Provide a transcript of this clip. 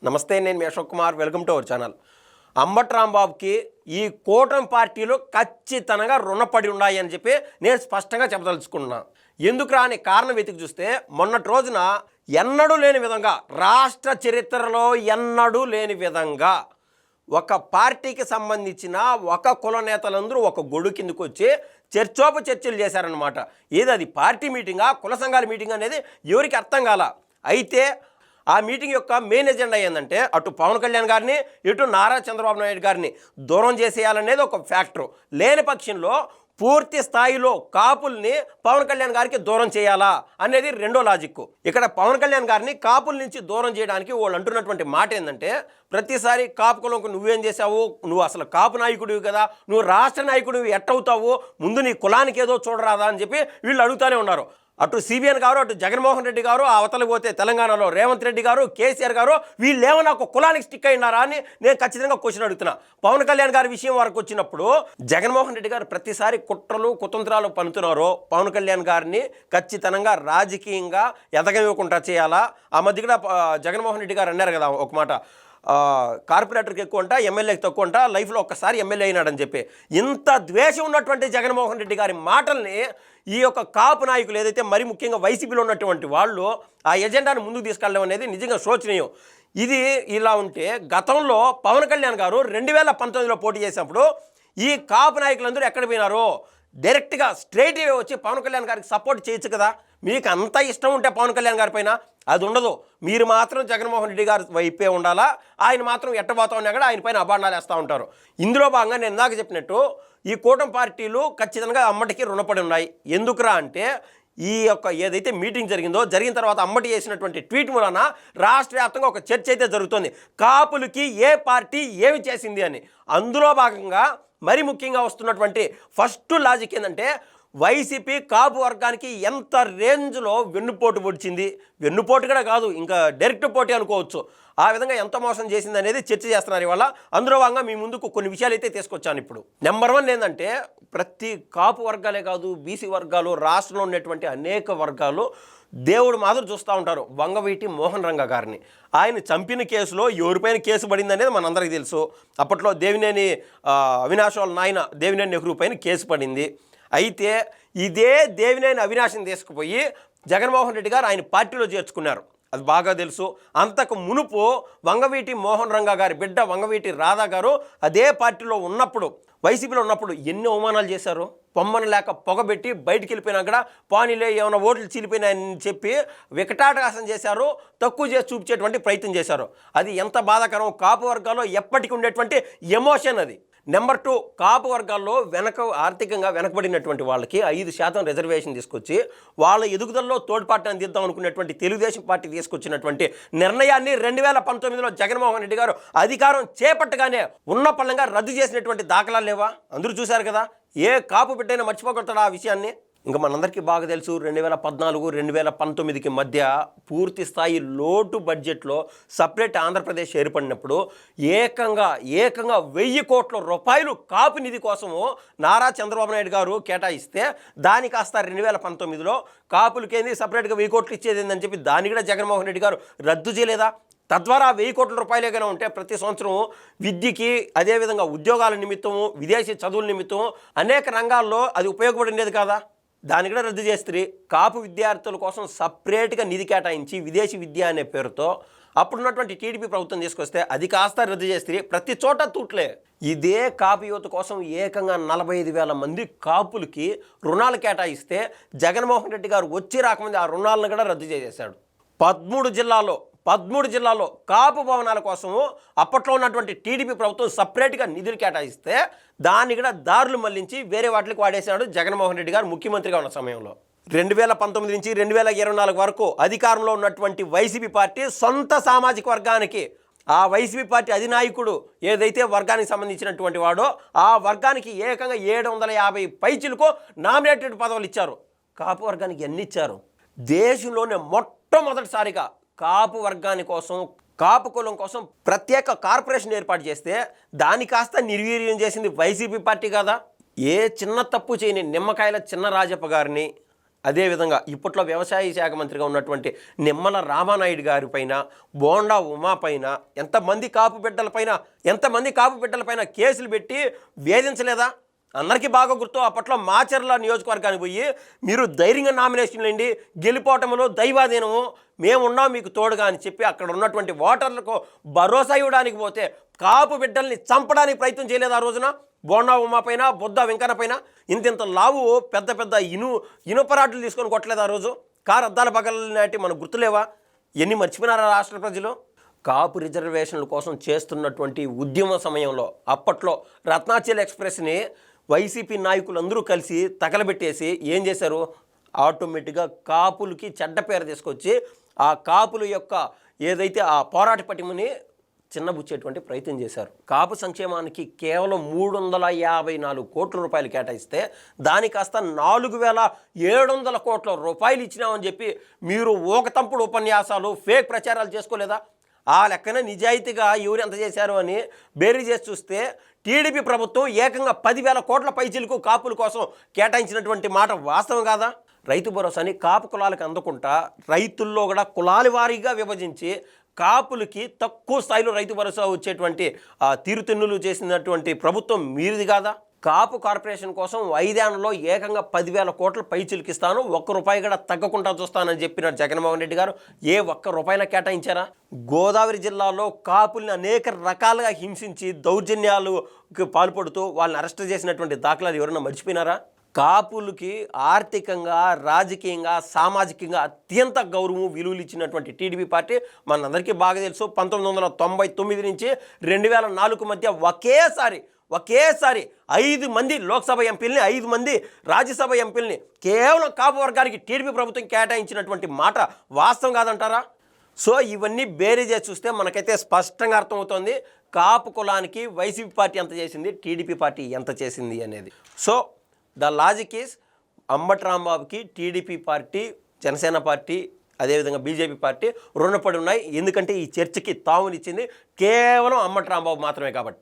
నమస్తే, నేను మీ Ashok Kumar. Welcome to our channel. Ambati రాంబాబుకి ఈ కూటమి పార్టీలు ఖచ్చితంగా రుణపడి ఉన్నాయి అని చెప్పి నేను స్పష్టంగా చెప్పదలుచుకున్నా. ఎందుకు రాని కారణం వెతికి చూస్తే మొన్నటి రోజున ఎన్నడూ లేని విధంగా, రాష్ట్ర చరిత్రలో ఎన్నడూ లేని విధంగా ఒక పార్టీకి సంబంధించిన ఒక కుల నేతలందరూ ఒక గొడుగు కిందకు వచ్చి చర్చోపచర్చలు చేశారనమాట. అది పార్టీ మీటింగా, కుల సంఘాల మీటింగ్ అనేది ఎవరికి అర్థం కాల. అయితే ఆ మీటింగ్ యొక్క మెయిన్ ఎజెండా ఏంటంటే అటు పవన్ కళ్యాణ్ గారిని, ఇటు నారా చంద్రబాబు నాయుడు గారిని దూరం చేసేయాలనేది ఒక ఫ్యాక్టరు. లేని పక్షంలో పూర్తి స్థాయిలో కాపుల్ని పవన్ కళ్యాణ్ గారికి దూరం చేయాలా అనేది రెండో లాజిక్. ఇక్కడ పవన్ కళ్యాణ్ గారిని కాపుల నుంచి దూరం చేయడానికి వాళ్ళు అంటున్నటువంటి మాట ఏంటంటే, ప్రతిసారి కాపు కులంకు నువ్వేం చేసావు, నువ్వు అసలు కాపు నాయకుడివి కదా, నువ్వు రాష్ట్ర నాయకుడివి ఎట్టవుతావు, ముందు నీ కులానికి ఏదో చూడరాదా అని చెప్పి వీళ్ళు అడుగుతూనే ఉన్నారు. అటు సిబిఎన్ గారు, అటు జగన్మోహన్ రెడ్డి గారు, ఆ అవతల పోతే తెలంగాణలో రేవంత్ రెడ్డి గారు, కేసీఆర్ గారు, వీళ్ళేమన్నా ఒక కులానికి స్టిక్ అయినారా అని నేను ఖచ్చితంగా క్వశ్చన్ అడుగుతున్నా. పవన్ కళ్యాణ్ గారి విషయం వరకు వచ్చినప్పుడు జగన్మోహన్ రెడ్డి గారు ప్రతిసారి కుట్రలు కుతంత్రాలు పనుతున్నారో పవన్ కళ్యాణ్ గారిని ఖచ్చితంగా రాజకీయంగా ఎదగనివ్వకుండా చేయాలా. ఆ మధ్య కూడా జగన్మోహన్ రెడ్డి గారు అన్నారు కదా ఒక మాట, కార్పొరేటర్కి ఎక్కువ అంట, ఎమ్మెల్యేకి తక్కువ అంట, లైఫ్లో ఒక్కసారి ఎమ్మెల్యే అయినాడని చెప్పి. ఇంత ద్వేషం ఉన్నటువంటి జగన్మోహన్ రెడ్డి గారి మాటల్ని ఈ యొక్క కాపు నాయకులు ఏదైతే మరీ ముఖ్యంగా వైసీపీలో ఉన్నటువంటి వాళ్ళు ఆ ఎజెండాను ముందుకు తీసుకెళ్ళడం అనేది నిజంగా శోచనీయం. ఇది ఇలా ఉంటే గతంలో పవన్ కళ్యాణ్ గారు 2019లో పోటీ చేసినప్పుడు ఈ కాపు నాయకులందరూ ఎక్కడ పోయినారో డైరెక్ట్గా స్ట్రైట్గా వచ్చి పవన్ కళ్యాణ్ గారికి సపోర్ట్ చేయొచ్చు కదా. మీకు అంత ఇష్టం ఉంటే పవన్ కళ్యాణ్ గారి పైన అది ఉండదు. మీరు మాత్రం జగన్మోహన్ రెడ్డి గారి వైపే ఉండాలా, ఆయన మాత్రం ఎట్టబోతా ఉన్నా కూడా ఆయన పైన అబాండాలు వేస్తూ ఉంటారు. ఇందులో భాగంగా నేను ఇందాక చెప్పినట్టు ఈ కూటమి పార్టీలు ఖచ్చితంగా అమ్మటికి రుణపడి ఉన్నాయి. ఎందుకురా అంటే ఈ యొక్క ఏదైతే మీటింగ్ జరిగిన తర్వాత అమ్మటి చేసినటువంటి ట్వీట్ మూలన రాష్ట్ర వ్యాప్తంగా ఒక చర్చ అయితే జరుగుతుంది. కాపులకి ఏ పార్టీ ఏమి చేసింది అని. అందులో భాగంగా మరి ముఖ్యంగా వస్తున్నటువంటి ఫస్ట్ లాజిక్ ఏంటంటే, వైసీపీ కాపు వర్గానికి ఎంత రేంజ్లో వెన్నుపోటు పొడిచింది. వెన్నుపోటు కూడా కాదు, ఇంకా డైరెక్ట్ పోటీ అనుకోవచ్చు. ఆ విధంగా ఎంత మోసం చేసింది అనేది చర్చ చేస్తున్నారు ఇవాళ. అందులో భాగంగా మీ ముందుకు కొన్ని విషయాలు అయితే తీసుకొచ్చాను. ఇప్పుడు నెంబర్ 1 ఏంటంటే, ప్రతి కాపు వర్గాలే కాదు, బీసీ వర్గాలు, రాష్ట్రంలో ఉన్నటువంటి అనేక వర్గాలు దేవుడు మాదిరి చూస్తూ ఉంటారు వంగవీటి మోహన్ రంగ గారిని. ఆయన చంపిన కేసులో ఎవరిపైన కేసు పడింది అనేది మనందరికీ తెలుసు. అప్పట్లో దేవినేని అవినాష్ వాళ్ళ నాయన దేవినేని నెహ్రూ పైన కేసు పడింది. అయితే ఇదే దేవినేని అవినాష్ని తీసుకుపోయి జగన్మోహన్ రెడ్డి గారు ఆయన పార్టీలో చేర్చుకున్నారు. అది బాగా తెలుసు. అంతకు మునుపు వంగవీటి మోహన్ రంగ గారి బిడ్డ వంగవీటి రాధా గారు అదే పార్టీలో ఉన్నప్పుడు, వైసీపీలో ఉన్నప్పుడు ఎన్ని అవమానాలు చేశారు. పొమ్మన లేక పొగబెట్టి బయటికి వెళ్ళిపోయినా కూడా పానీలే ఏమైనా ఓట్లు చీలిపోయినాయని చెప్పి వికటాటహాసం చేశారు, తక్కువ చేసి చూపించేటువంటి ప్రయత్నం చేశారు. అది ఎంత బాధాకరం. కాపు వర్గాల్లో ఎప్పటికీ ఉండేటువంటి ఎమోషన్ అది. నెంబర్ 2, కాపు వర్గాల్లో ఆర్థికంగా వెనకబడినటువంటి వాళ్ళకి 5% రిజర్వేషన్ తీసుకొచ్చి వాళ్ళ ఎదుగుదలలో తోడ్పాటు అందిద్దాం అనుకున్నటువంటి తెలుగుదేశం పార్టీ తీసుకొచ్చినటువంటి నిర్ణయాన్ని 2019లో జగన్మోహన్ రెడ్డి గారు అధికారం చేపట్టగానే ఉన్న పళ్ళంగా రద్దు చేసినటువంటి దాఖలాలు లేవా? అందరూ చూశారు కదా. ఏ కాపు బిడ్డైనా మర్చిపోగలుగుతాడు ఆ విషయాన్ని. ఇంకా మనందరికీ బాగా తెలుసు, 2014-2019కి మధ్య పూర్తి స్థాయి లోటు బడ్జెట్లో సపరేట్ ఆంధ్రప్రదేశ్ ఏర్పడినప్పుడు ఏకంగా 1000 కోట్ల రూపాయలు కాపు నిధి కోసము నారా చంద్రబాబు నాయుడు గారు కేటాయిస్తే, దాని కాస్త 2019లో కాపులకేంది సపరేట్గా 1000 కోట్లు ఇచ్చేది అని చెప్పి దాన్ని కూడా జగన్మోహన్ రెడ్డి గారు రద్దు చేయలేదా? తద్వారా 1000 కోట్ల రూపాయలేగానే ఉంటే ప్రతి సంవత్సరం విద్యకి, అదేవిధంగా ఉద్యోగాల నిమిత్తము, విదేశీ చదువుల నిమిత్తము అనేక రంగాల్లో అది ఉపయోగపడింది కదా. దాన్ని కూడా రద్దు చేస్తే కాపు విద్యార్థుల కోసం సపరేట్గా నిధి కేటాయించి విదేశీ విద్య అనే పేరుతో అప్పుడున్నటువంటి టీడీపీ ప్రభుత్వం తీసుకొస్తే అది కాస్త రద్దు చేస్తే ప్రతి చోట తూట్లే. ఇదే కాపు యువత కోసం ఏకంగా 45,000 మంది కాపులకి రుణాలు కేటాయిస్తే జగన్మోహన్ రెడ్డి గారు వచ్చి రాకముందు ఆ రుణాలను కూడా రద్దు చేసేశాడు. 13 జిల్లాల్లో కాపు భవనాల కోసము అప్పట్లో ఉన్నటువంటి టీడీపీ ప్రభుత్వం సపరేట్గా నిధులు కేటాయిస్తే దాన్ని కూడా దారులు మళ్లించి వేరే వాటికి వాడేశాడు జగన్మోహన్ రెడ్డి గారు ముఖ్యమంత్రిగా ఉన్న సమయంలో. 2019 నుంచి 2024 వరకు అధికారంలో ఉన్నటువంటి వైసీపీ పార్టీ సొంత సామాజిక వర్గానికి, ఆ వైసీపీ పార్టీ అధినాయకుడు ఏదైతే వర్గానికి సంబంధించినటువంటి వాడో ఆ వర్గానికి ఏకంగా 750 పైచిలకు నామినేటెడ్ పదవులు ఇచ్చారు. కాపు వర్గానికి ఎన్ని ఇచ్చారు? దేశంలోనే మొట్టమొదటిసారిగా కాపు వర్గాని కోసం, కాపు కులం కోసం ప్రత్యేక కార్పొరేషన్ ఏర్పాటు చేస్తే దాని కాస్త నిర్వీర్యం చేసింది వైసీపీ పార్టీ కదా. ఏ చిన్న తప్పు చేయని నిమ్మకాయల చిన్న రాజప్ప గారిని, అదేవిధంగా ఇప్పట్లో వ్యవసాయ శాఖ మంత్రిగా ఉన్నటువంటి నిమ్మల రామానాయుడు గారి పైన, బోండా ఉమా పైన, ఎంతమంది కాపు బిడ్డలపైన కేసులు పెట్టి వేధించలేదా? అందరికీ బాగా గుర్తు. అప్పట్లో మాచర్ల నియోజకవర్గానికి పోయి మీరు ధైర్యంగా నామినేషన్లు అండి, గెలిపోవటంలో దైవాధీనము, మేమున్నాం మీకు తోడుగా అని చెప్పి అక్కడ ఉన్నటువంటి ఓటర్లకు భరోసా ఇవ్వడానికి పోతే కాపు బిడ్డల్ని చంపడానికి ప్రయత్నం చేయలేదు ఆ రోజున. బోండా ఉమా పైన, బొద్ద వెంకన్న పైన ఇంత లావు పెద్ద పెద్ద ఇనుపరాట్లు తీసుకొని కొట్టలేదు ఆ రోజు. కారు అద్దాల పగలనాటి మనకు గుర్తులేవా? ఎన్ని మర్చిపోయినారా రాష్ట్ర ప్రజలు? కాపు రిజర్వేషన్ల కోసం చేస్తున్నటువంటి ఉద్యమ సమయంలో అప్పట్లో రత్నాచల్ ఎక్స్ప్రెస్ని వైసీపీ నాయకులందరూ కలిసి తగలబెట్టేసి ఏం చేశారు? ఆటోమేటిక్గా కాపులకి చెడ్డ పేరు తీసుకొచ్చి ఆ కాపుల యొక్క ఏదైతే ఆ పోరాట పటిమని చిన్నబుచ్చేటువంటి ప్రయత్నం చేశారు. కాపు సంక్షేమానికి కేవలం 354 కోట్ల రూపాయలు కేటాయిస్తే దాని కాస్త 4700 కోట్ల రూపాయలు ఇచ్చినామని చెప్పి మీరు ఊకతంపుడు ఉపన్యాసాలు, ఫేక్ ప్రచారాలు చేసుకోలేదా? ఆ లెక్కన నిజాయితీగా ఎవరు ఎంత చేశారు అని బేరీ చేసి చూస్తే టీడీపీ ప్రభుత్వం ఏకంగా 10,000 కోట్ల పైచీలకు కాపుల కోసం కేటాయించినటువంటి మాట వాస్తవం కాదా? రైతు భరోసాని కాపు కులాలకు అందకుండా రైతుల్లో కూడా కులాల వారీగా విభజించి కాపులకి తక్కువ స్థాయిలో రైతు భరోసా వచ్చేటువంటి తీరుతెన్నులు చేసినటువంటి ప్రభుత్వం మీరుది కాదా? కాపు కార్పొరేషన్ కోసం 5 ఏళ్లలో ఏకంగా 10,000 కోట్ల పైచిలికిస్తాను, ₹1 కూడా తగ్గకుండా చూస్తానని చెప్పిన జగన్మోహన్ రెడ్డి గారు ఏ ₹1 కేటాయించారా? గోదావరి జిల్లాలో కాపుల్ని అనేక రకాలుగా హింసించి దౌర్జన్యాలకు పాల్పడుతూ వాళ్ళని అరెస్ట్ చేసినటువంటి దాఖలాలు ఎవరైనా మర్చిపోయినారా? కాపులకి ఆర్థికంగా, రాజకీయంగా, సామాజికంగా అత్యంత గౌరవం, విలువలు ఇచ్చినటువంటి టీడీపీ పార్టీ మనందరికీ బాగా తెలుసు. 1999 నుంచి 2004 మధ్య ఒకేసారి 5 మంది లోక్సభ ఎంపీలని, 5 మంది రాజ్యసభ ఎంపీలని కేవలం కాపు వర్గానికి టీడీపీ ప్రభుత్వం కేటాయించినటువంటి మాట వాస్తవం కాదంటారా? సో ఇవన్నీ బేరీ చేసి చూస్తే మనకైతే స్పష్టంగా అర్థమవుతోంది కాపు కులానికి వైసీపీ పార్టీ ఎంత చేసింది, టీడీపీ పార్టీ ఎంత చేసింది అనేది. So the logic is Ambati రాంబాబుకి టీడీపీ పార్టీ, జనసేన పార్టీ, అదేవిధంగా బీజేపీ పార్టీ రుణపడి ఉన్నాయి. ఎందుకంటే ఈ చర్చకి తావునిచ్చింది కేవలం అంబటి రాంబాబు మాత్రమే కాబట్టి.